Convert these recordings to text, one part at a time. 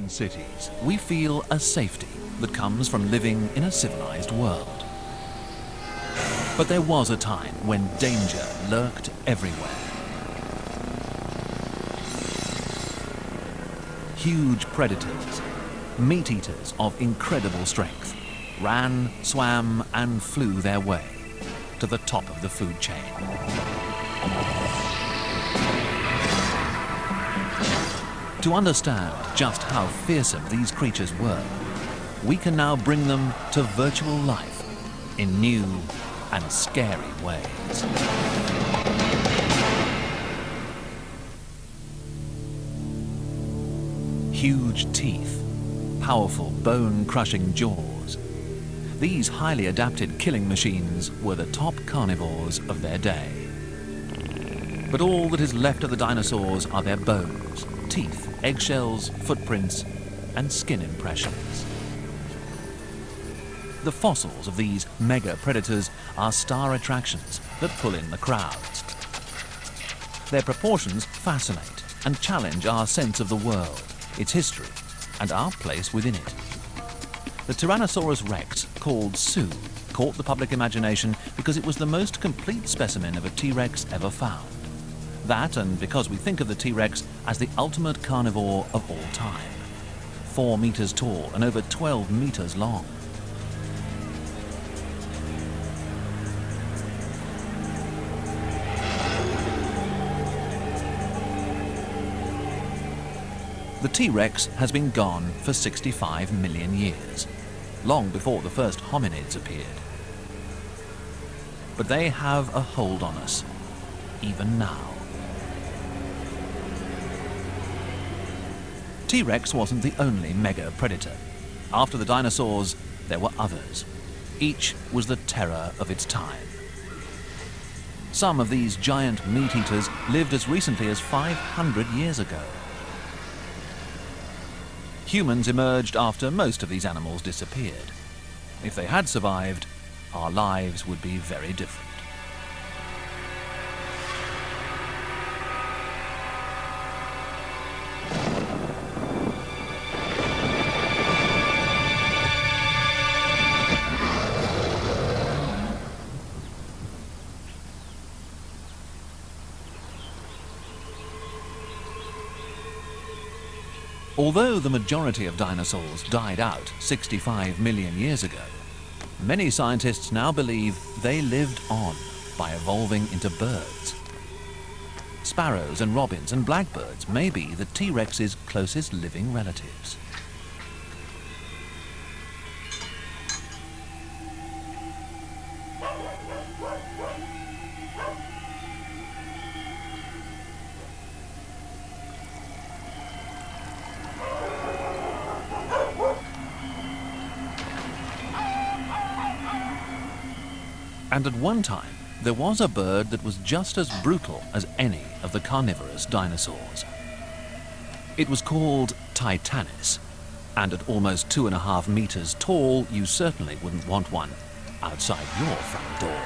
modern cities, we feel a safety that comes from living in a civilized world. But there was a time when danger lurked everywhere. Huge predators, meat-eaters of incredible strength, ran, swam, and flew their way to the top of the food chain. To understand just how fearsome these creatures were, we can now bring them to virtual life in new and scary ways. Huge teeth, powerful bone-crushing jaws. These highly adapted killing machines were the top carnivores of their day. But all that is left of the dinosaurs are their bones, teeth, eggshells, footprints, and skin impressions. The fossils of these mega predators are star attractions that pull in the crowds. Their proportions fascinate and challenge our sense of the world, its history, and our place within it. The Tyrannosaurus rex, called Sue, caught the public imagination because it was the most complete specimen of a T-Rex ever found. That, and because we think of the T-Rex as the ultimate carnivore of all time. 4 meters tall and over 12 meters long. The T-Rex has been gone for 65 million years, long before the first hominids appeared. But they have a hold on us, even now. T-Rex wasn't the only mega predator. After the dinosaurs, there were others. Each was the terror of its time. Some of these giant meat-eaters lived as recently as 500 years ago. Humans emerged after most of these animals disappeared. If they had survived, our lives would be very different. Although the majority of dinosaurs died out 65 million years ago, many scientists now believe they lived on by evolving into birds. Sparrows and robins and blackbirds may be the T-Rex's closest living relatives. And at one time, there was a bird that was just as brutal as any of the carnivorous dinosaurs. It was called Titanis, and at almost 2.5 meters tall, you certainly wouldn't want one outside your front door.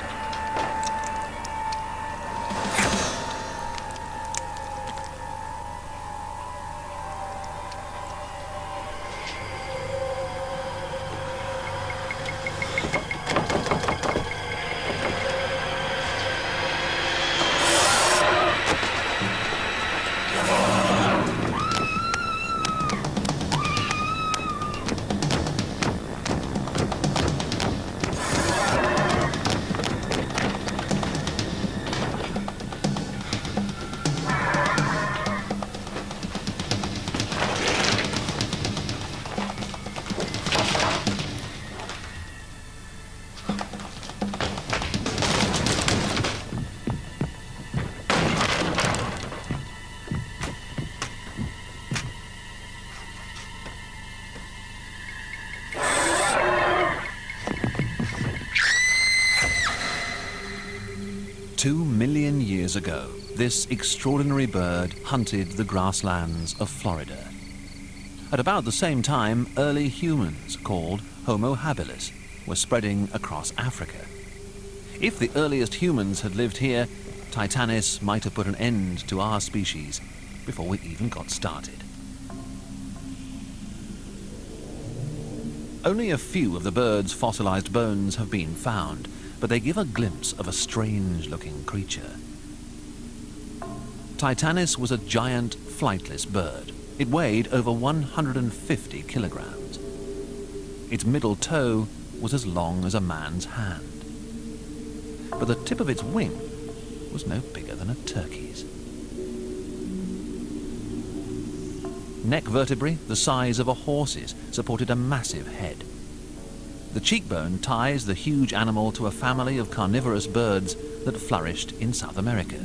Two million years ago, this extraordinary bird hunted the grasslands of Florida. At about the same time, early humans, called Homo habilis, were spreading across Africa. If the earliest humans had lived here, Titanis might have put an end to our species before we even got started. Only a few of the bird's fossilized bones have been found, but they give a glimpse of a strange-looking creature. Titanis was a giant, flightless bird. It weighed over 150 kilograms. Its middle toe was as long as a man's hand. But the tip of its wing was no bigger than a turkey's. Neck vertebrae, the size of a horse's, supported a massive head. The cheekbone ties the huge animal to a family of carnivorous birds that flourished in South America.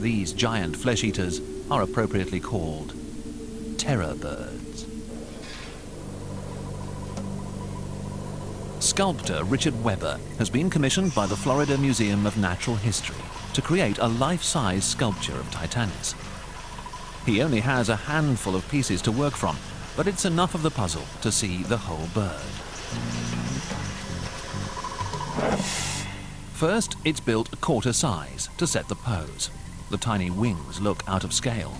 These giant flesh-eaters are appropriately called terror birds. Sculptor Richard Webber has been commissioned by the Florida Museum of Natural History to create a life-size sculpture of Titanis. He only has a handful of pieces to work from, but it's enough of the puzzle to see the whole bird. First, it's built a quarter size to set the pose. The tiny wings look out of scale.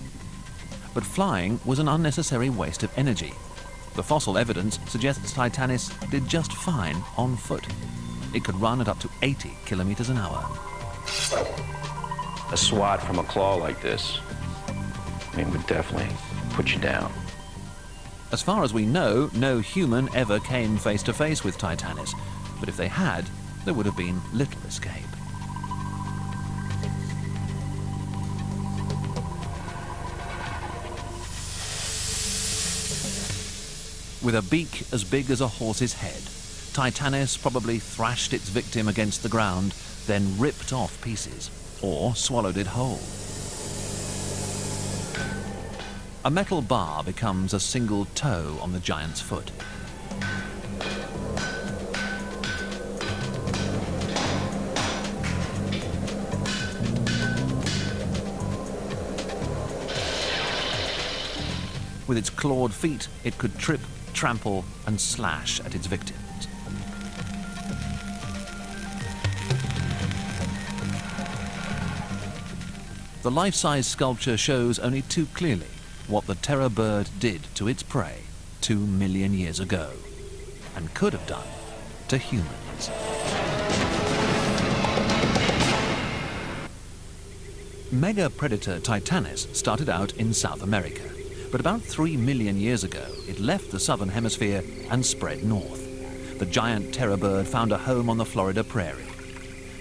But flying was an unnecessary waste of energy. The fossil evidence suggests Titanis did just fine on foot. It could run at up to 80 kilometers an hour. A swat from a claw like this, would definitely put you down. As far as we know, no human ever came face to face with Titanis, but if they had, there would have been little escape. With a beak as big as a horse's head, Titanis probably thrashed its victim against the ground, then ripped off pieces, or swallowed it whole. A metal bar becomes a single toe on the giant's foot. With its clawed feet, it could trip, trample, and slash at its victims. The life-size sculpture shows only too clearly what the terror bird did to its prey 2 million years ago, and could have done to humans. Mega predator Titanis started out in South America, but about 3 million years ago it left the southern hemisphere and spread north. The giant terror bird found a home on the Florida prairie.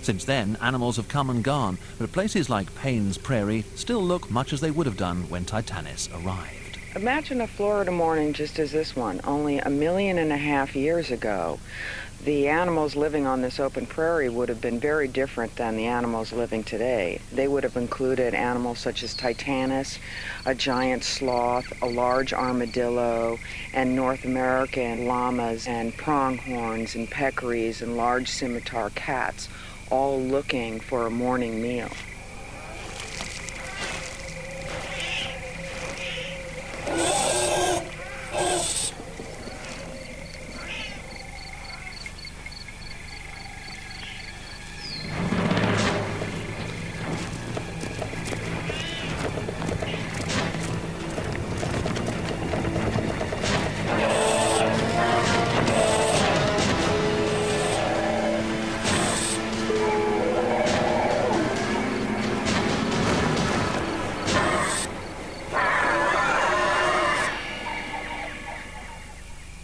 Since then, animals have come and gone, but places like Payne's Prairie still look much as they would have done when Titanis arrived. Imagine a Florida morning just as this one. Only 1.5 million years ago, the animals living on this open prairie would have been very different than the animals living today. They would have included animals such as Titanis, a giant sloth, a large armadillo, and North American llamas and pronghorns and peccaries and large scimitar cats, all looking for a morning meal.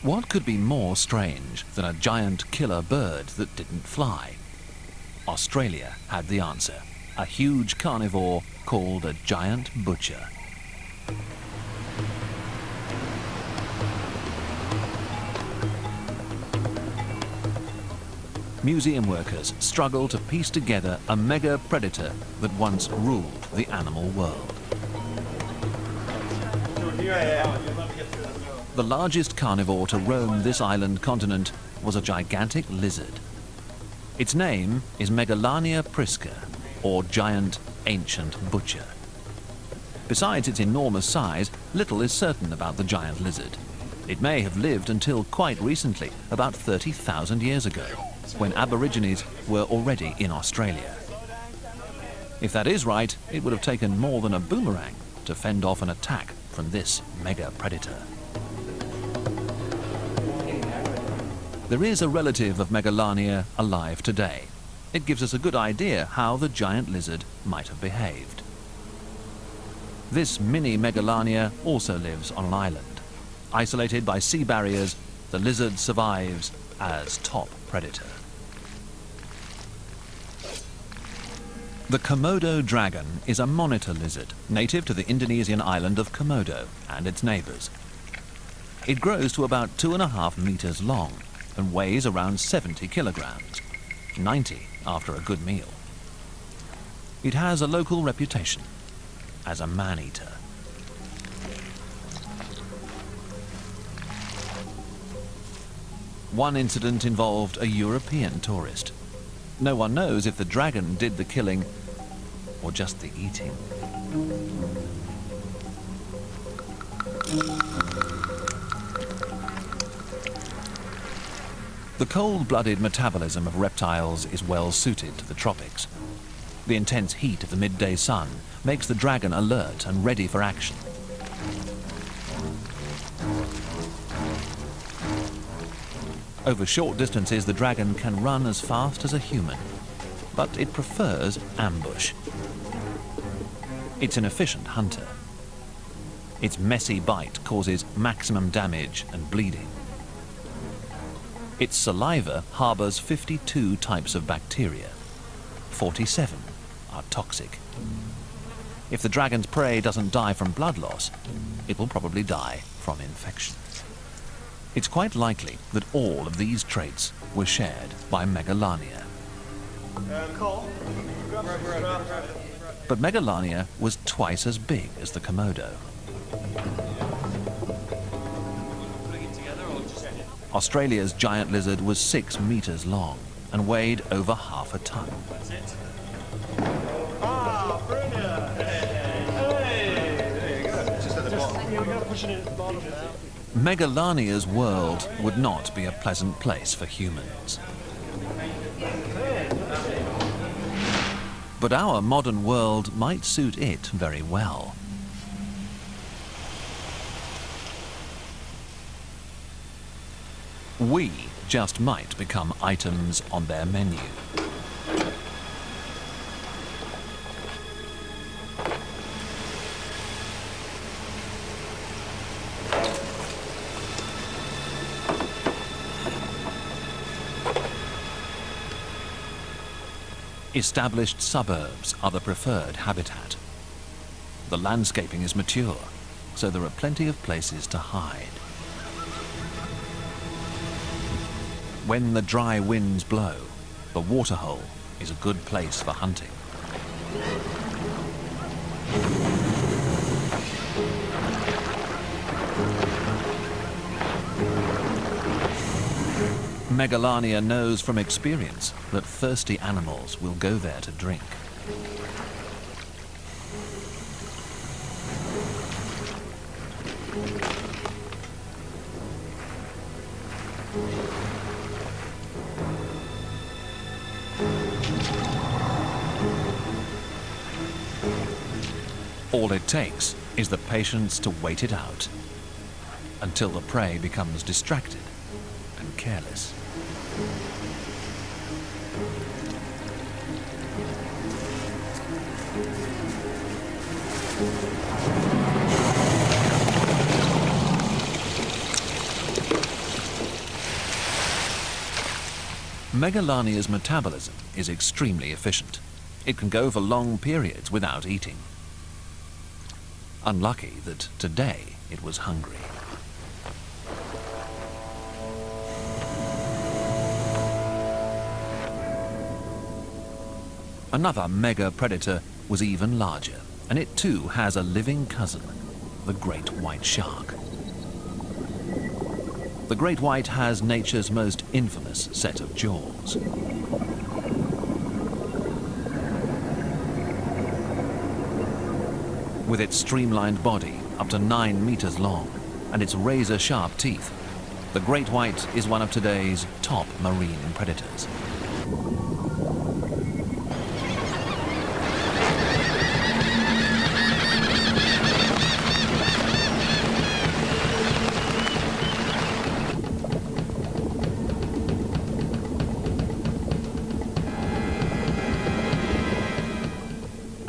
What could be more strange than a giant killer bird that didn't fly? Australia had the answer. A huge carnivore called a giant butcher. Museum workers struggle to piece together a mega predator that once ruled the animal world. The largest carnivore to roam this island continent was a gigantic lizard. Its name is Megalania prisca, or giant ancient butcher. Besides its enormous size, little is certain about the giant lizard. It may have lived until quite recently, about 30,000 years ago, when Aborigines were already in Australia. If that is right, it would have taken more than a boomerang to fend off an attack from this mega predator. There is a relative of Megalania alive today. It gives us a good idea how the giant lizard might have behaved. This mini Megalania also lives on an island. Isolated by sea barriers, the lizard survives as top predator. The Komodo dragon is a monitor lizard native to the Indonesian island of Komodo and its neighbors. It grows to about 2.5 meters long and weighs around 70 kilograms, 90 after a good meal. It has a local reputation as a man-eater. One incident involved a European tourist. No one knows if the dragon did the killing or just the eating. The cold-blooded metabolism of reptiles is well suited to the tropics. The intense heat of the midday sun makes the dragon alert and ready for action. Over short distances, the dragon can run as fast as a human, but it prefers ambush. It's an efficient hunter. Its messy bite causes maximum damage and bleeding. Its saliva harbors 52 types of bacteria. 47 are toxic. If the dragon's prey doesn't die from blood loss, it will probably die from infection. It's quite likely that all of these traits were shared by Megalania. But Megalania was twice as big as the Komodo. Australia's giant lizard was 6 meters long and weighed over half a ton. That's it. Ah, brilliant! Hey! There you go. It's just at the bottom. Yeah, we're going to push it in at the bottom now. Megalania's world would not be a pleasant place for humans. But our modern world might suit it very well. We just might become items on their menu. Established suburbs are the preferred habitat. The landscaping is mature, so there are plenty of places to hide. When the dry winds blow, the waterhole is a good place for hunting. Megalania knows from experience that thirsty animals will go there to drink. All it takes is the patience to wait it out until the prey becomes distracted and careless. Megalania's metabolism is extremely efficient. It can go for long periods without eating. Unlucky that today it was hungry. Another mega predator was even larger, and it too has a living cousin, the great white shark. The great white has nature's most infamous set of jaws. With its streamlined body, up to 9 meters long, and its razor-sharp teeth, the great white is one of today's top marine predators.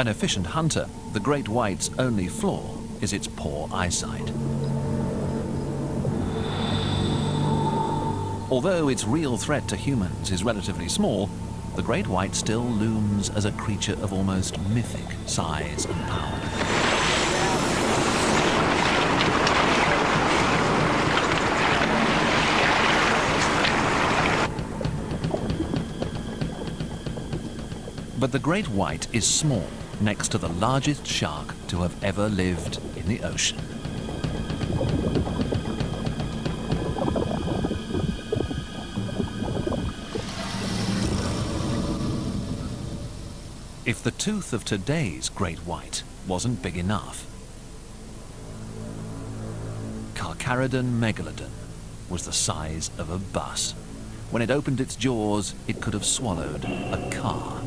An efficient hunter, the great white's only flaw is its poor eyesight. Although its real threat to humans is relatively small, the great white still looms as a creature of almost mythic size and power. But the great white is small next to the largest shark to have ever lived in the ocean. If the tooth of today's great white wasn't big enough, Carcharodon megalodon was the size of a bus. When it opened its jaws, it could have swallowed a car.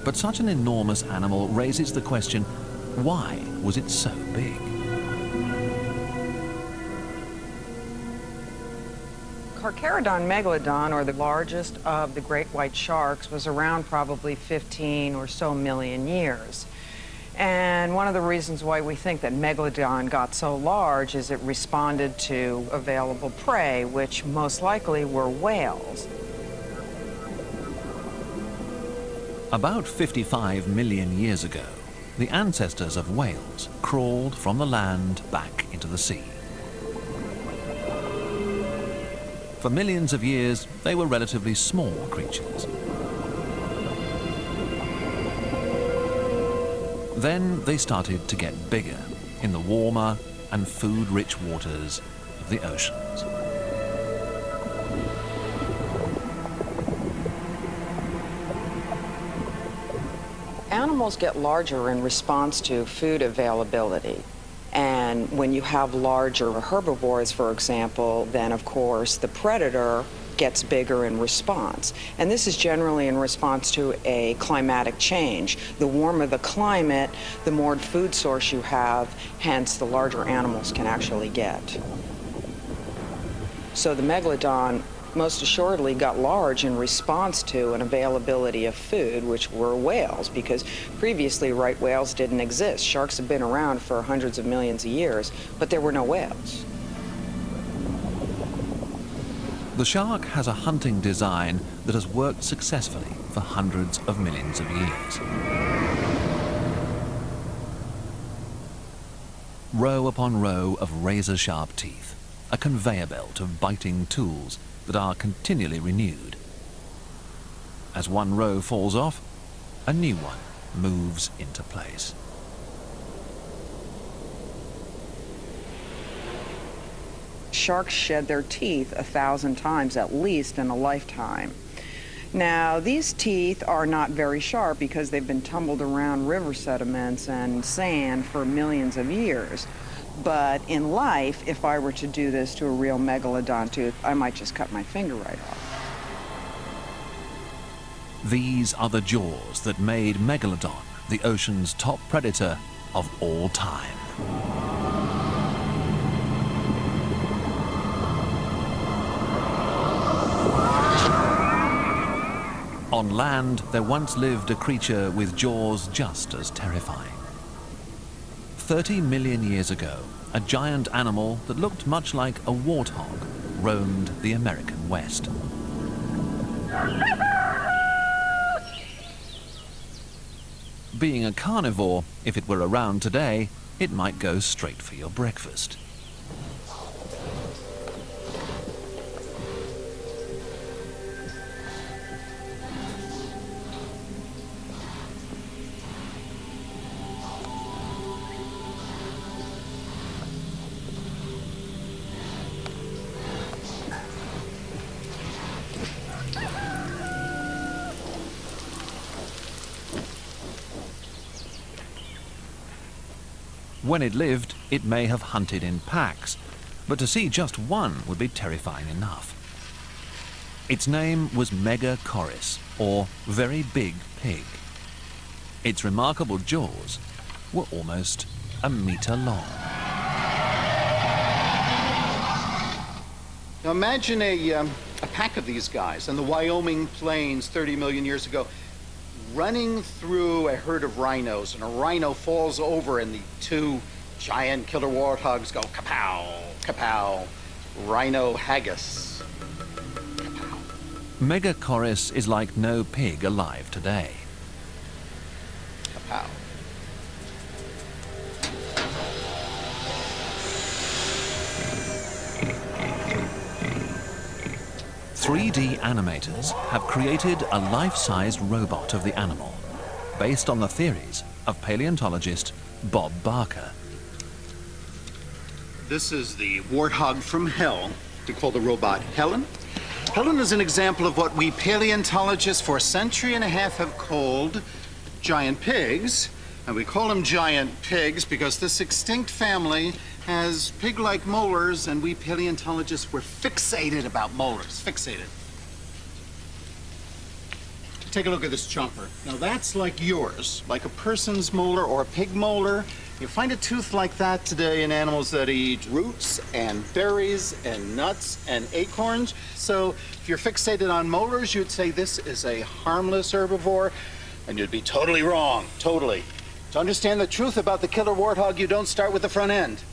But such an enormous animal raises the question, why was it so big? Carcharodon megalodon, or the largest of the great white sharks, was around probably 15 or so million years. And one of the reasons why we think that megalodon got so large is it responded to available prey, which most likely were whales. About 55 million years ago, the ancestors of whales crawled from the land back into the sea. For millions of years, they were relatively small creatures. Then they started to get bigger in the warmer and food-rich waters of the oceans. Animals get larger in response to food availability. And when you have larger herbivores, for example, then of course the predator gets bigger in response. And this is generally in response to a climatic change. The warmer the climate, the more food source you have, hence the larger animals can actually get. So the megalodon most assuredly got large in response to an availability of food, which were whales, because previously right whales didn't exist. Sharks have been around for hundreds of millions of years, but there were no whales. The shark has a hunting design that has worked successfully for hundreds of millions of years. Row upon row of razor-sharp teeth, a conveyor belt of biting tools that are continually renewed. As one row falls off, a new one moves into place. Sharks shed their teeth 1,000 times at least in a lifetime. Now, these teeth are not very sharp because they've been tumbled around river sediments and sand for millions of years. But in life, if I were to do this to a real megalodon tooth, I might just cut my finger right off. These are the jaws that made Megalodon the ocean's top predator of all time. On land, there once lived a creature with jaws just as terrifying. 30 million years ago, a giant animal that looked much like a warthog roamed the American West. Being a carnivore, if it were around today, it might go straight for your breakfast. When it lived, it may have hunted in packs, but to see just one would be terrifying enough. Its name was Megacoris, or very big pig. Its remarkable jaws were almost a meter long. Now imagine a pack of these guys in the Wyoming plains 30 million years ago, running through a herd of rhinos, and a rhino falls over and the two giant killer warthogs go kapow, kapow, rhino haggis, kapow. Megacorys is like no pig alive today. Kapow. 3D animators have created a life-sized robot of the animal, based on the theories of paleontologist Bob Barker. This is the warthog from hell. We call the robot Helen. Helen is an example of what we paleontologists for a century and a half have called giant pigs. And we call them giant pigs because this extinct family has pig-like molars, and we paleontologists were fixated about molars, fixated. Take a look at this chomper. Now that's like yours, like a person's molar or a pig molar. You find a tooth like that today in animals that eat roots and berries and nuts and acorns. So if you're fixated on molars, you'd say this is a harmless herbivore, and you'd be totally wrong, totally. To understand the truth about the killer warthog, you don't start with the front end.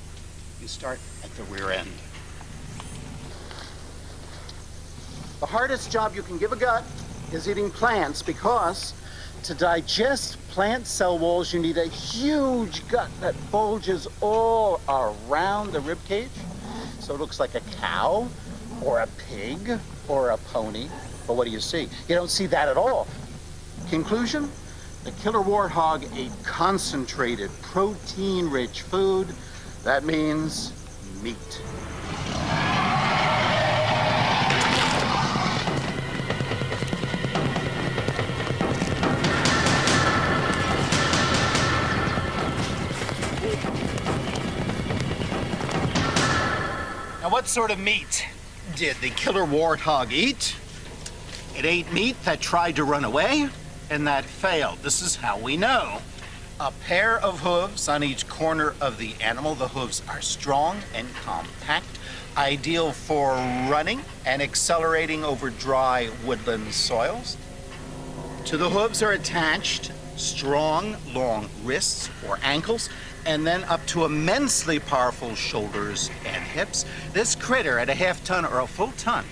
You start at the rear end. The hardest job you can give a gut is eating plants, because to digest plant cell walls, you need a huge gut that bulges all around the rib cage. So it looks like a cow or a pig or a pony. But what do you see? You don't see that at all. Conclusion? The killer warthog ate concentrated, protein-rich food. That means meat. Now, what sort of meat did the killer warthog eat? It ate meat that tried to run away and that failed. This is how we know. A pair of hooves on each corner of the animal. The hooves are strong and compact, ideal for running and accelerating over dry woodland soils. To the hooves are attached strong, long wrists or ankles, and then up to immensely powerful shoulders and hips. This critter at a half ton or a full ton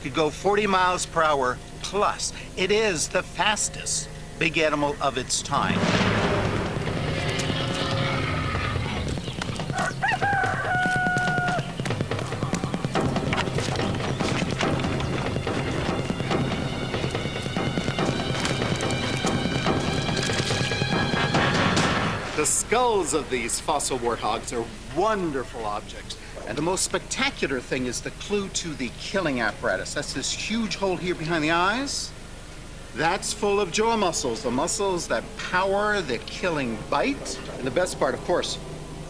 could go 40 miles per hour plus. It is the fastest big animal of its time. The skulls of these fossil warthogs are wonderful objects. And the most spectacular thing is the clue to the killing apparatus. That's this huge hole here behind the eyes. That's full of jaw muscles, the muscles that power the killing bite. And the best part, of course,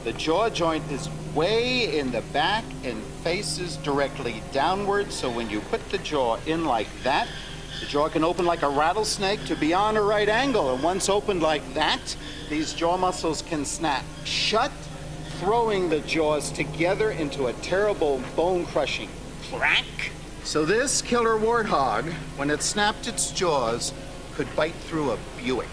the jaw joint is way in the back and faces directly downward. So when you put the jaw in like that, the jaw can open like a rattlesnake to beyond a right angle. And once opened like that, these jaw muscles can snap shut, throwing the jaws together into a terrible bone-crushing crack. So this killer warthog, when it snapped its jaws, could bite through a Buick.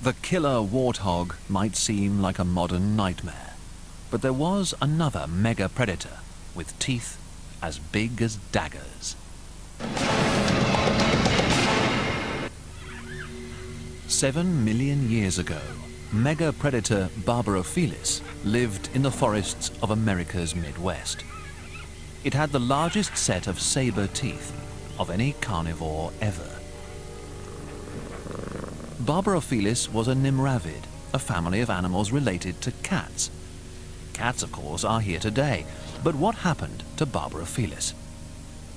The killer warthog might seem like a modern nightmare, but there was another mega predator with teeth as big as daggers. 7 million years ago, mega predator Barbarophilis lived in the forests of America's Midwest. It had the largest set of saber teeth of any carnivore ever. Barbarophilis was a nimravid, a family of animals related to cats. Cats, of course, are here today, but what happened to Barbarophilis?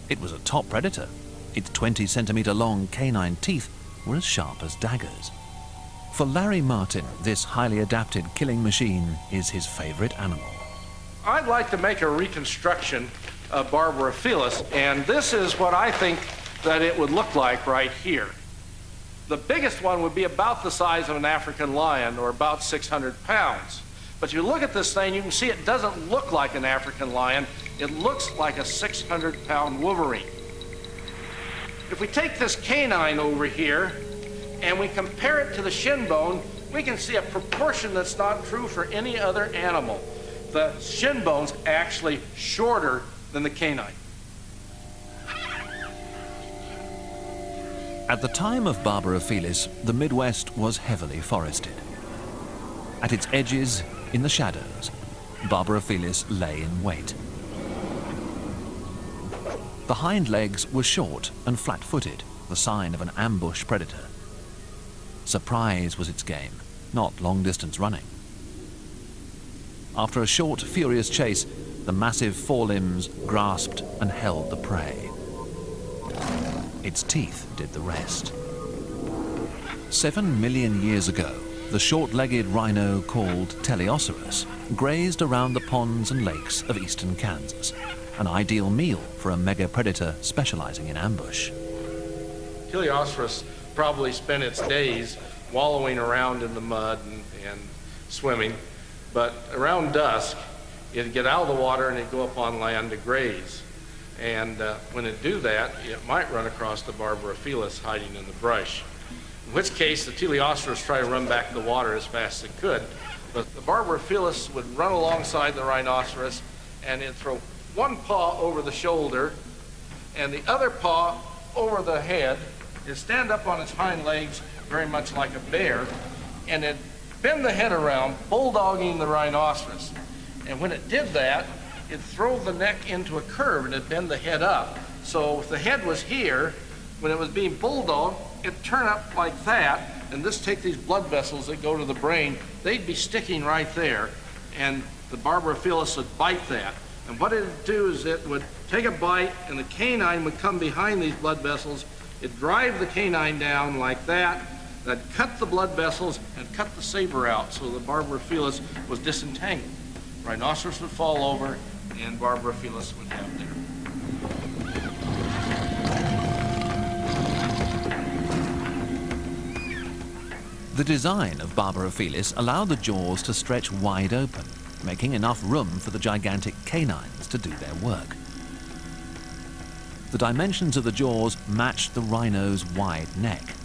It was a top predator. Its 20-centimeter long canine teeth were as sharp as daggers. For Larry Martin, this highly adapted killing machine is his favorite animal. I'd like to make a reconstruction of Barbarophilis, and this is what I think that it would look like right here. The biggest one would be about the size of an African lion, or about 600 pounds. But you look at this thing, you can see it doesn't look like an African lion. It looks like a 600-pound wolverine. If we take this canine over here and we compare it to the shin bone, we can see a proportion that's not true for any other animal. The shin bone's actually shorter than the canine. At the time of Barbarophilis, the Midwest was heavily forested. At its edges, in the shadows, Barbarophilis lay in wait. The hind legs were short and flat-footed, the sign of an ambush predator. Surprise was its game, not long-distance running. After a short, furious chase, the massive forelimbs grasped and held the prey. Its teeth did the rest. 7 million years ago, the short-legged rhino called Teleoceras grazed around the ponds and lakes of eastern Kansas, an ideal meal for a mega-predator specializing in ambush. Teleoceras probably spent its days wallowing around in the mud and swimming, but around dusk, it'd get out of the water and it'd go up on land to graze. And when it do that, it might run across the Barbarophilis hiding in the brush. In which case, the Teleoceras try to run back to the water as fast as it could. But the Barbarophilis would run alongside the rhinoceros and it'd throw one paw over the shoulder and the other paw over the head. It'd stand up on its hind legs very much like a bear, and it'd bend the head around, bulldogging the rhinoceros. And when it did that, it'd throw the neck into a curve and it'd bend the head up. So if the head was here, when it was being bulldogged, it'd turn up like that, and this take these blood vessels that go to the brain, they'd be sticking right there, and the Barbarophilis would bite that. And what it'd do is it would take a bite, and the canine would come behind these blood vessels. It'd drive the canine down like that, that'd cut the blood vessels and cut the saber out, so the Barbarophilis was disentangled. Rhinoceros would fall over, and Barbarophilis would have dinner. The design of Barbarophilis allowed the jaws to stretch wide open, making enough room for the gigantic canines to do their work. The dimensions of the jaws matched the rhino's wide neck.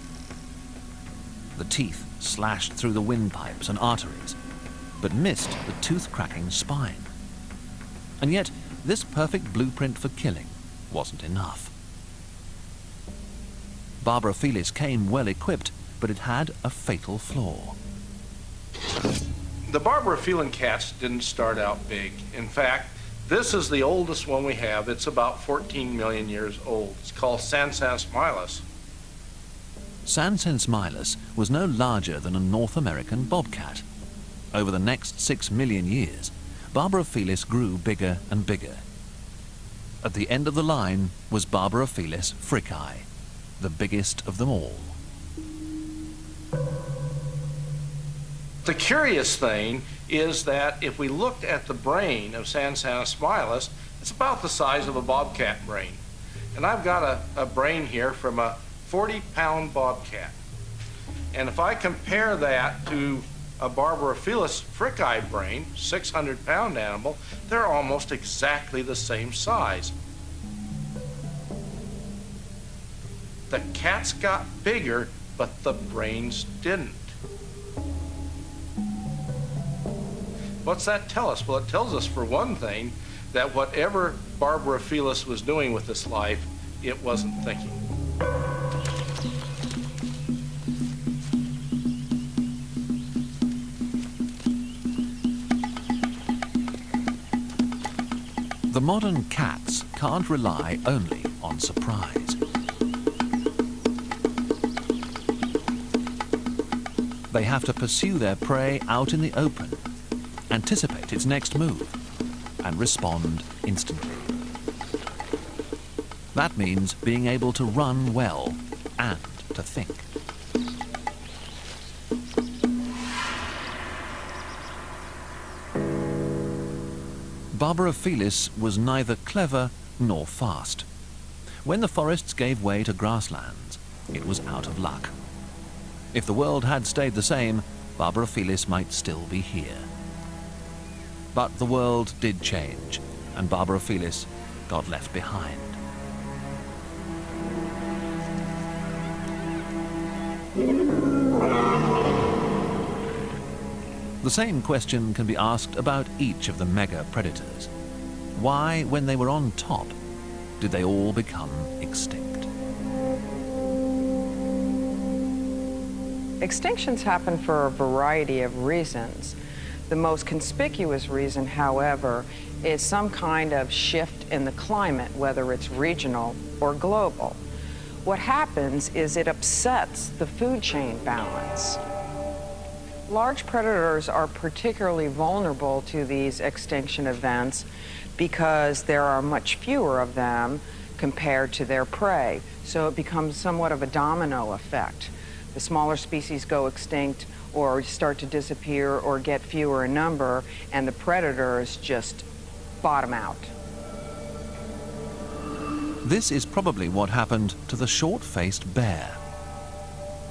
The teeth slashed through the windpipes and arteries, but missed the tooth-cracking spine. And yet, this perfect blueprint for killing wasn't enough. Barbarophilis came well equipped, but it had a fatal flaw. The Barbarophilan cats didn't start out big. In fact, this is the oldest one we have. It's about 14 million years old. It's called Cenozoic. Cenozoic was no larger than a North American bobcat. Over the next 6 million years, Barbarophilis grew bigger and bigger. At the end of the line was Barbarophilis fricki, the biggest of them all. The curious thing is that if we looked at the brain of Cenozoic, it's about the size of a bobcat brain. And I've got a brain here from a 40-pound bobcat. And if I compare that to a Barbarophilis fricki brain, 600-pound animal, they're almost exactly the same size. The cats got bigger, but the brains didn't. What's that tell us? Well, it tells us, for one thing, that whatever Barbarophilis was doing with its life, it wasn't thinking. The modern cats can't rely only on surprise. They have to pursue their prey out in the open, anticipate its next move, and respond instantly. That means being able to run well and to think. Barbara Felis was neither clever nor fast. When the forests gave way to grasslands, it was out of luck. If the world had stayed the same, Barbara Felis might still be here. But the world did change, and Barbara Felis got left behind. The same question can be asked about each of the mega predators. Why, when they were on top, did they all become extinct? Extinctions happen for a variety of reasons. The most conspicuous reason, however, is some kind of shift in the climate, whether it's regional or global. What happens is it upsets the food chain balance. Large predators are particularly vulnerable to these extinction events because there are much fewer of them compared to their prey. So it becomes somewhat of a domino effect. The smaller species go extinct or start to disappear or get fewer in number, and the predators just bottom out. This is probably what happened to the short-faced bear.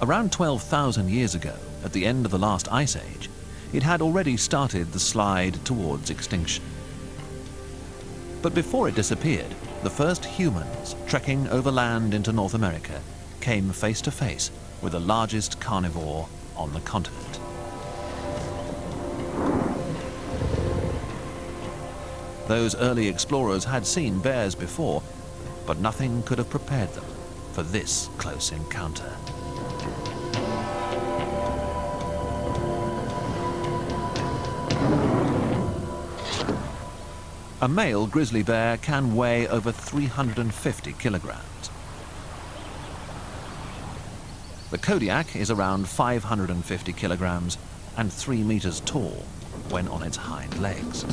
Around 12,000 years ago, at the end of the last ice age, it had already started the slide towards extinction. But before it disappeared, the first humans trekking overland into North America came face to face with the largest carnivore on the continent. Those early explorers had seen bears before, but nothing could have prepared them for this close encounter. A male grizzly bear can weigh over 350 kilograms. The Kodiak is around 550 kilograms and 3 meters tall when on its hind legs.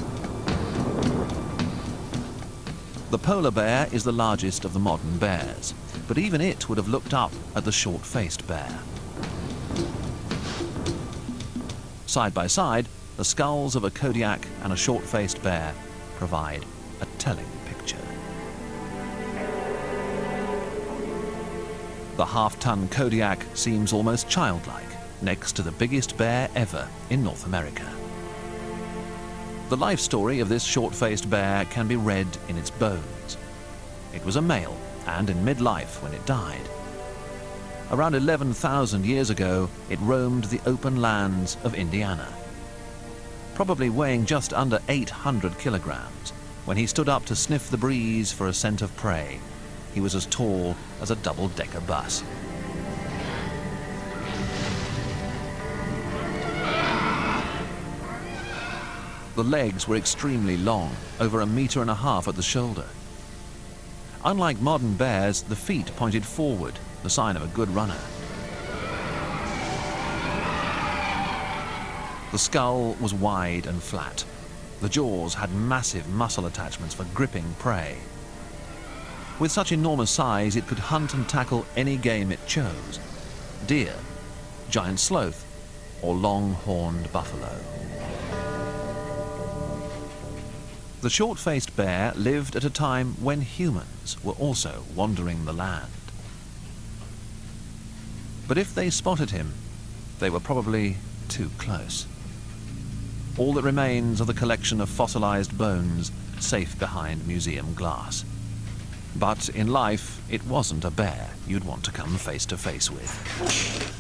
The polar bear is the largest of the modern bears, but even it would have looked up at the short-faced bear. Side by side, the skulls of a Kodiak and a short-faced bear provide a telling picture. The half-ton Kodiak seems almost childlike next to the biggest bear ever in North America. The life story of this short-faced bear can be read in its bones. It was a male and in midlife when it died. Around 11,000 years ago, it roamed the open lands of Indiana. Probably weighing just under 800 kilograms, when he stood up to sniff the breeze for a scent of prey, he was as tall as a double-decker bus. The legs were extremely long, over 1.5 meters at the shoulder. Unlike modern bears, the feet pointed forward, the sign of a good runner. The skull was wide and flat. The jaws had massive muscle attachments for gripping prey. With such enormous size, it could hunt and tackle any game it chose: deer, giant sloth, or long-horned buffalo. The short-faced bear lived at a time when humans were also wandering the land. But if they spotted him, they were probably too close. All that remains are the collection of fossilized bones safe behind museum glass. But in life, it wasn't a bear you'd want to come face to face with.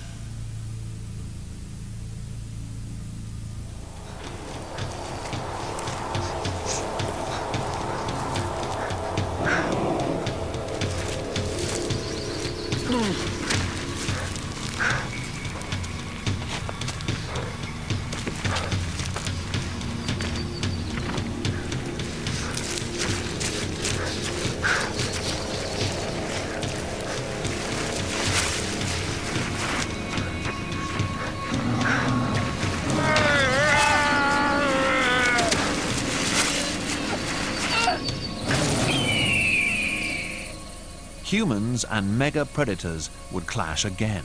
Humans and mega predators would clash again.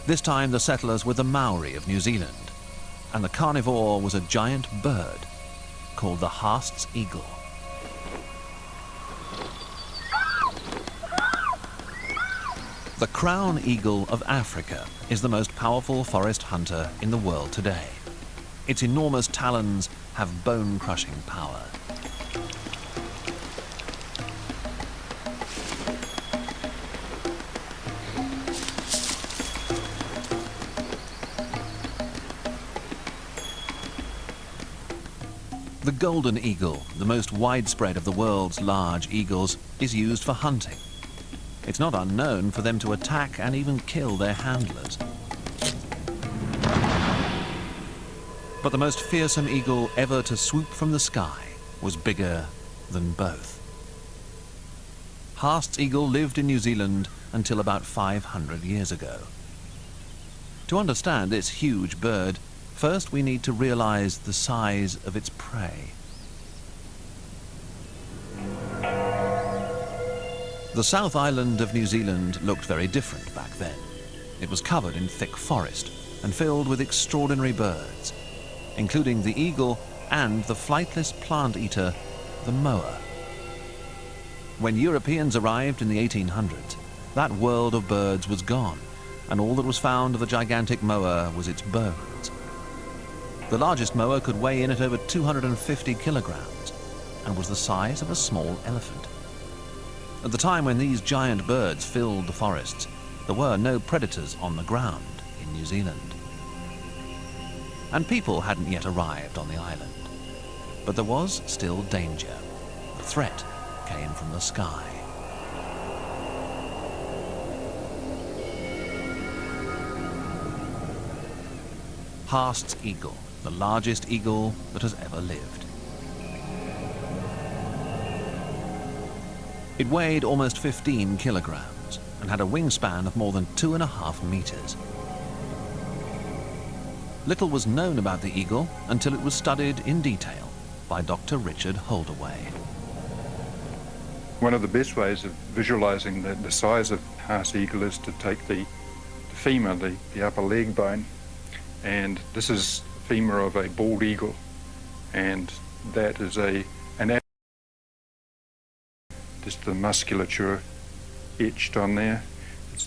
This time the settlers were the Maori of New Zealand, and the carnivore was a giant bird called the Haast's eagle. The crown eagle of Africa is the most powerful forest hunter in the world today. Its enormous talons have bone-crushing power. The golden eagle, the most widespread of the world's large eagles, is used for hunting. It's not unknown for them to attack and even kill their handlers. But the most fearsome eagle ever to swoop from the sky was bigger than both. Haast's eagle lived in New Zealand until about 500 years ago. To understand this huge bird, first we need to realize the size of its prey. The South Island of New Zealand looked very different back then. It was covered in thick forest and filled with extraordinary birds, including the eagle and the flightless plant eater, the moa. When Europeans arrived in the 1800s, that world of birds was gone, and all that was found of the gigantic moa was its bones. The largest moa could weigh in at over 250 kilograms and was the size of a small elephant. At the time when these giant birds filled the forests, there were no predators on the ground in New Zealand. And people hadn't yet arrived on the island. But there was still danger. The threat came from the sky. Haast's eagle, the largest eagle that has ever lived. It weighed almost 15 kilograms and had a wingspan of more than 2.5 meters. Little was known about the eagle until it was studied in detail by Dr. Richard Holdaway. One of the best ways of visualizing the size of Haast's eagle is to take the femur, the upper leg bone, and this is the femur of a bald eagle, and that is just the musculature etched on there.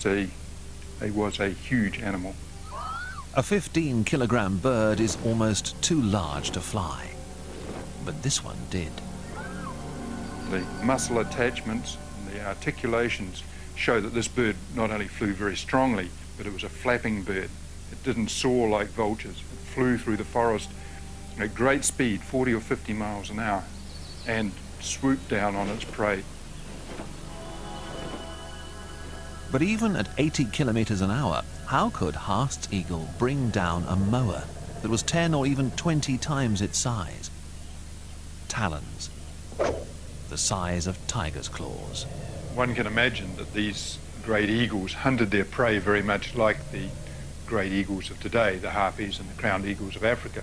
It was a huge animal. A 15-kilogram bird is almost too large to fly, but this one did. The muscle attachments and the articulations show that this bird not only flew very strongly, but it was a flapping bird. It didn't soar like vultures. It flew through the forest at great speed, 40 or 50 miles an hour, and swooped down on its prey. But even at 80 kilometers an hour, how could Haast's eagle bring down a moa that was 10 or even 20 times its size? Talons, the size of tiger's claws. One can imagine that these great eagles hunted their prey very much like the great eagles of today, the harpies and the crowned eagles of Africa.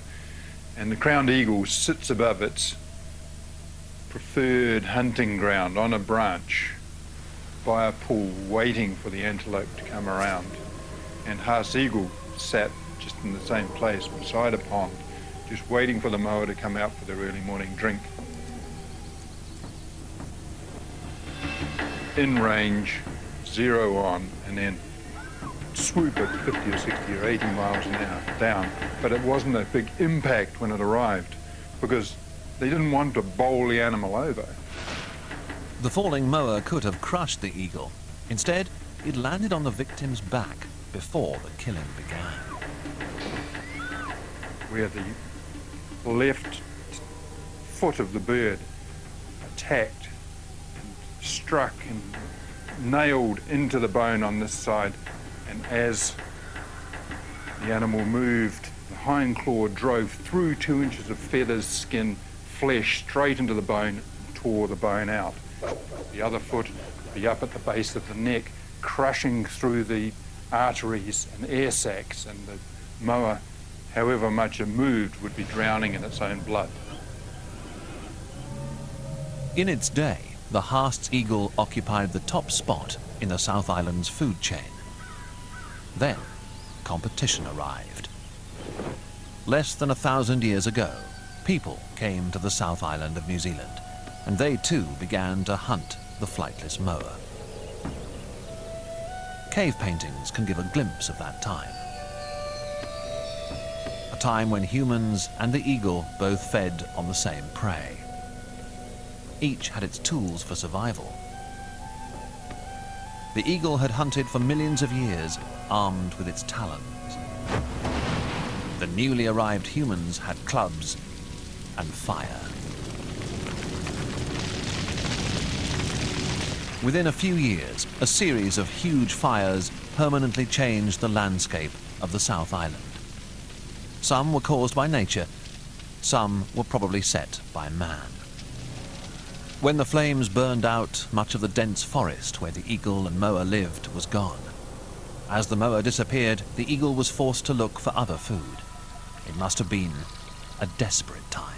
And the crowned eagle sits above its preferred hunting ground on a branch by a pool, waiting for the antelope to come around. And Haast's eagle sat just in the same place beside a pond, just waiting for the moa to come out for their early morning drink. In range, zero on, and then swoop at 50 or 60 or 80 miles an hour down. But it wasn't a big impact when it arrived, because they didn't want to bowl the animal over. The falling moa could have crushed the eagle. Instead, it landed on the victim's back before the killing began. Where the left foot of the bird attacked and struck and nailed into the bone on this side, and as the animal moved, the hind claw drove through 2 inches of feathers, skin, flesh straight into the bone and tore the bone out. The other foot would be up at the base of the neck, crushing through the arteries and air sacs, and the moa, however much it moved, would be drowning in its own blood. In its day, the Haast's eagle occupied the top spot in the South Island's food chain. Then, competition arrived. Less than 1,000 years ago, people came to the South Island of New Zealand, and they too began to hunt the flightless moa. Cave paintings can give a glimpse of that time. A time when humans and the eagle both fed on the same prey. Each had its tools for survival. The eagle had hunted for millions of years, armed with its talons. The newly arrived humans had clubs and fire. Within a few years, a series of huge fires permanently changed the landscape of the South Island. Some were caused by nature, some were probably set by man. When the flames burned out, much of the dense forest where the eagle and moa lived was gone. As the moa disappeared, the eagle was forced to look for other food. It must have been a desperate time.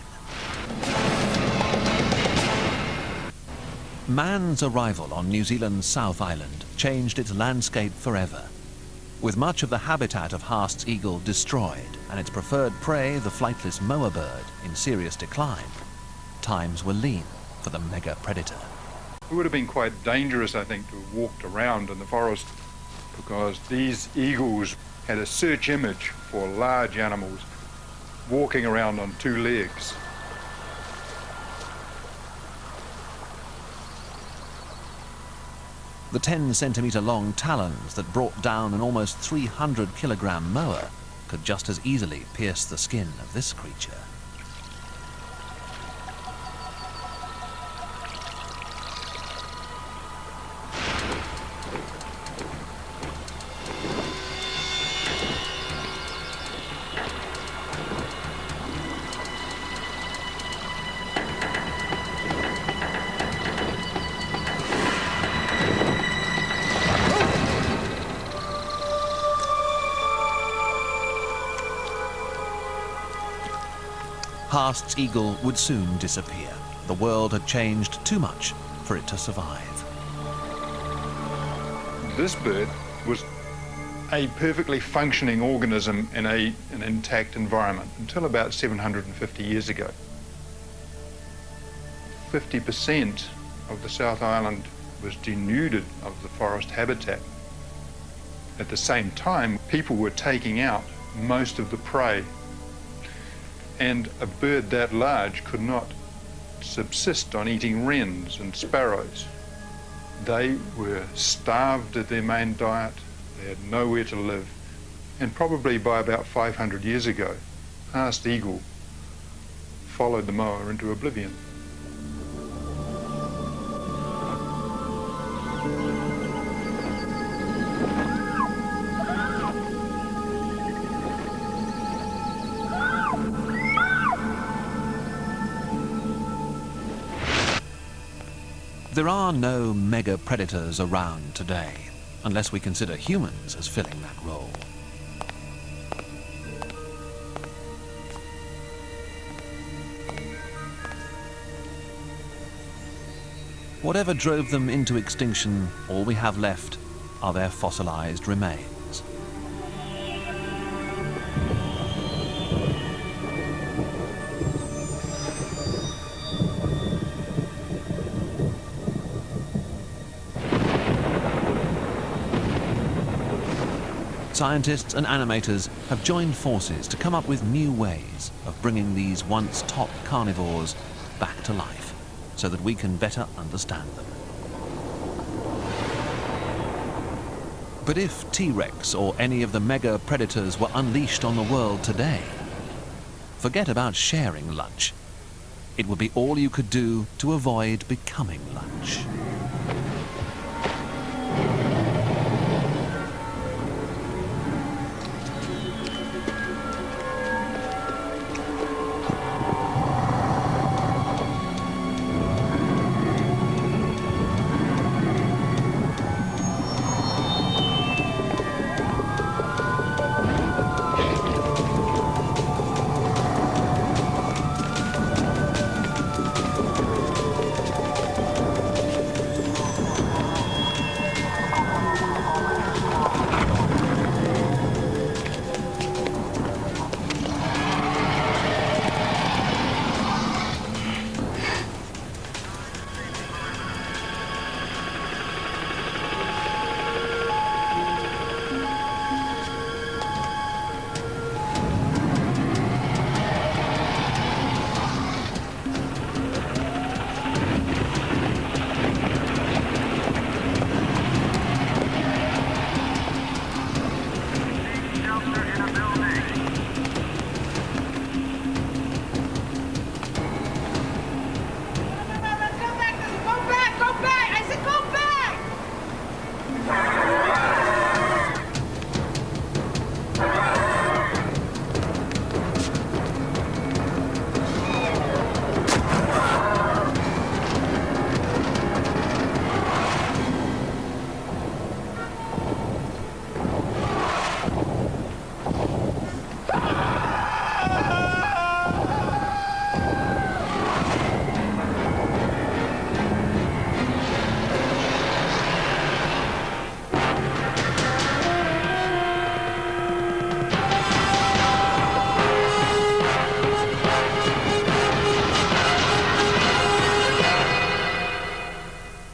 Man's arrival on New Zealand's South Island changed its landscape forever. With much of the habitat of Haast's eagle destroyed and its preferred prey, the flightless moa bird, in serious decline, times were lean for the mega predator. It would have been quite dangerous, I think, to have walked around in the forest, because these eagles had a search image for large animals walking around on two legs. The 10-centimetre long talons that brought down an almost 300-kilogram moa could just as easily pierce the skin of this creature. Haast's eagle would soon disappear. The world had changed too much for it to survive. This bird was a perfectly functioning organism in an intact environment until about 750 years ago. 50% of the South Island was denuded of the forest habitat. At the same time, people were taking out most of the prey, and a bird that large could not subsist on eating wrens and sparrows. They were starved of their main diet, they had nowhere to live, and probably by about 500 years ago, Haast's eagle followed the moa into oblivion. There are no mega predators around today, unless we consider humans as filling that role. Whatever drove them into extinction, all we have left are their fossilized remains. Scientists and animators have joined forces to come up with new ways of bringing these once top carnivores back to life, so that we can better understand them. But if T-Rex or any of the mega predators were unleashed on the world today, forget about sharing lunch. It would be all you could do to avoid becoming lunch.